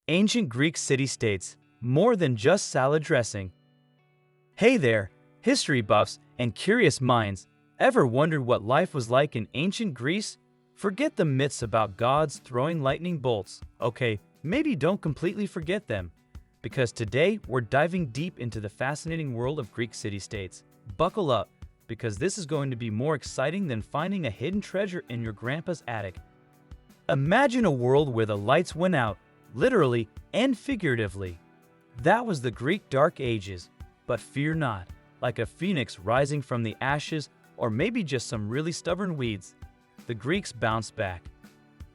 Ancient Greek city-states, more than just salad dressing. Hey there, history buffs and curious minds. Ever wondered what life was like in ancient Greece? Forget the myths about gods throwing lightning bolts. Okay, maybe don't completely forget them. Because today, we're diving deep into the fascinating world of Greek city-states. Buckle up, because this is going to be more exciting than finding a hidden treasure in your grandpa's attic. Imagine a world where the lights went out, literally and figuratively. That was the Greek Dark Ages. But fear not, like a phoenix rising from the ashes, or maybe just some really stubborn weeds, the Greeks bounced back.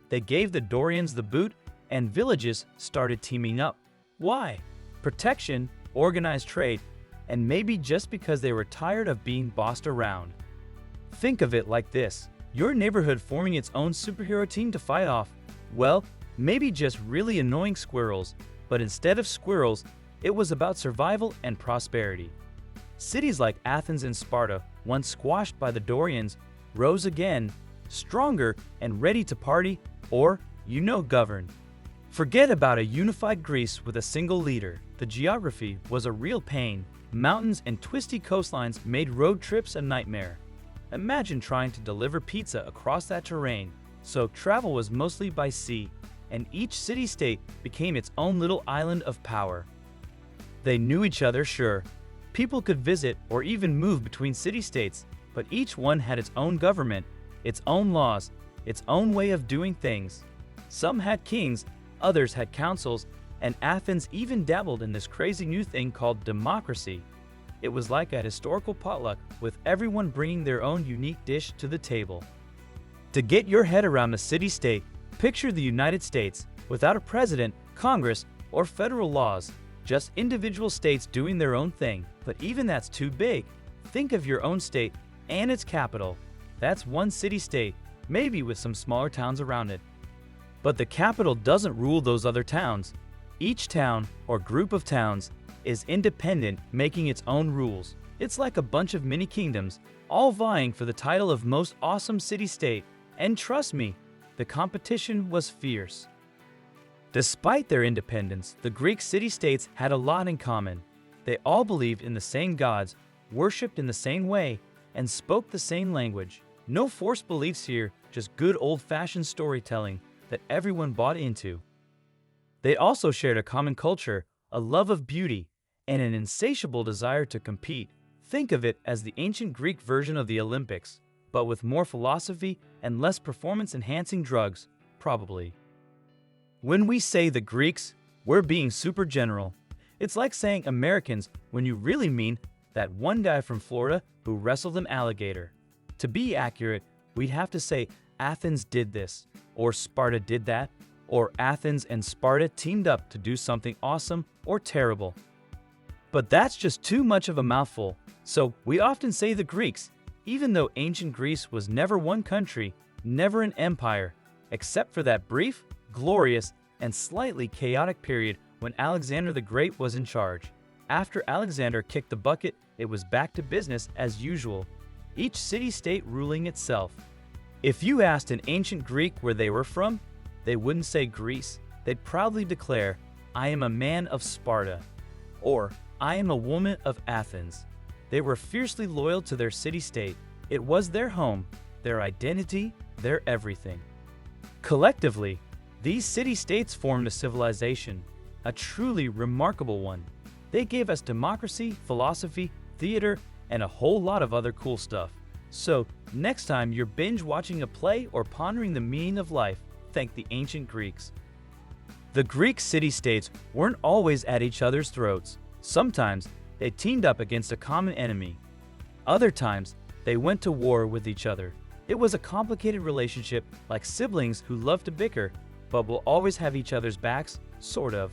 They gave the Dorians the boot, and villages started teaming up. Why? Protection, organized trade, and maybe just because they were tired of being bossed around. Think of it like this: your neighborhood forming its own superhero team to fight off, well, maybe just really annoying squirrels, but instead of squirrels, it was about survival and prosperity. Cities like Athens and Sparta, once squashed by the Dorians, rose again, stronger and ready to party or, govern. Forget about a unified Greece with a single leader. The geography was a real pain. Mountains and twisty coastlines made road trips a nightmare. Imagine trying to deliver pizza across that terrain. So travel was mostly by sea, and each city-state became its own little island of power. They knew each other, sure. People could visit or even move between city-states, but each one had its own government, its own laws, its own way of doing things. Some had kings, others had councils, and Athens even dabbled in this crazy new thing called democracy. It was like a historical potluck, with everyone bringing their own unique dish to the table. To get your head around a city-state, picture the United States, without a president, Congress, or federal laws. Just individual states doing their own thing, but even that's too big. Think of your own state and its capital. That's one city-state, maybe with some smaller towns around it. But the capital doesn't rule those other towns. Each town, or group of towns, is independent, making its own rules. It's like a bunch of mini kingdoms, all vying for the title of most awesome city-state. And trust me, the competition was fierce. Despite their independence, the Greek city-states had a lot in common. They all believed in the same gods, worshipped in the same way, and spoke the same language. No forced beliefs here, just good old-fashioned storytelling that everyone bought into. They also shared a common culture, a love of beauty, and an insatiable desire to compete. Think of it as the ancient Greek version of the Olympics, but with more philosophy and less performance-enhancing drugs, probably. When we say the Greeks, we're being super general. It's like saying Americans when you really mean that one guy from Florida who wrestled an alligator. To be accurate, we'd have to say Athens did this, or Sparta did that, or Athens and Sparta teamed up to do something awesome or terrible. But that's just too much of a mouthful, so we often say the Greeks, even though ancient Greece was never one country, never an empire, except for that brief, glorious, and slightly chaotic period when Alexander the Great was in charge. After Alexander kicked the bucket, it was back to business as usual, each city-state ruling itself. If you asked an ancient Greek where they were from, they wouldn't say Greece. They'd proudly declare, "I am a man of Sparta," or "I am a woman of Athens." They were fiercely loyal to their city-state. It was their home, their identity, their everything. Collectively, these city-states formed a civilization, a truly remarkable one. They gave us democracy, philosophy, theater, and a whole lot of other cool stuff. So, next time you're binge-watching a play or pondering the meaning of life, thank the ancient Greeks. The Greek city-states weren't always at each other's throats. Sometimes, they teamed up against a common enemy. Other times, they went to war with each other. It was a complicated relationship, like siblings who love to bicker, but will always have each other's backs, sort of.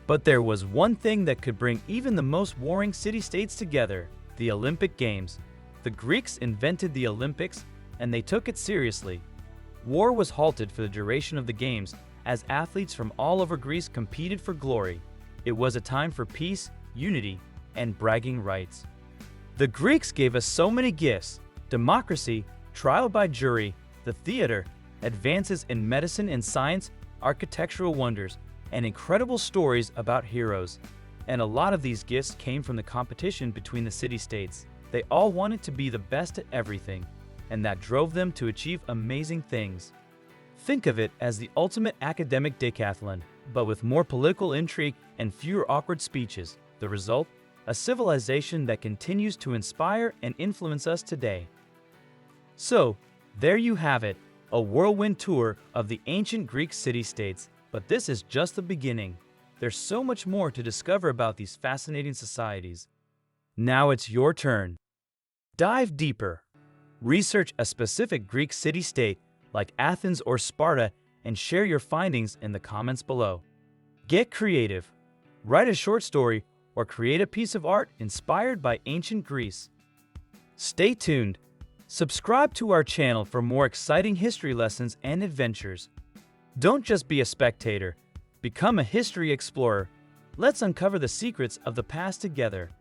But there was one thing that could bring even the most warring city-states together: the Olympic Games. The Greeks invented the Olympics, and they took it seriously. War was halted for the duration of the Games, as athletes from all over Greece competed for glory. It was a time for peace, unity, and bragging rights. The Greeks gave us so many gifts: democracy, trial by jury, the theater, advances in medicine and science, architectural wonders, and incredible stories about heroes. And a lot of these gifts came from the competition between the city-states. They all wanted to be the best at everything, and that drove them to achieve amazing things. Think of it as the ultimate academic decathlon, but with more political intrigue and fewer awkward speeches. The result? A civilization that continues to inspire and influence us today. So, there you have it, a whirlwind tour of the ancient Greek city-states. But this is just the beginning. There's so much more to discover about these fascinating societies. Now it's your turn. Dive deeper. Research a specific Greek city-state like Athens or Sparta and share your findings in the comments below. Get creative. Write a short story or create a piece of art inspired by ancient Greece. Stay tuned. Subscribe to our channel for more exciting history lessons and adventures. Don't just be a spectator. Become a history explorer. Let's uncover the secrets of the past together.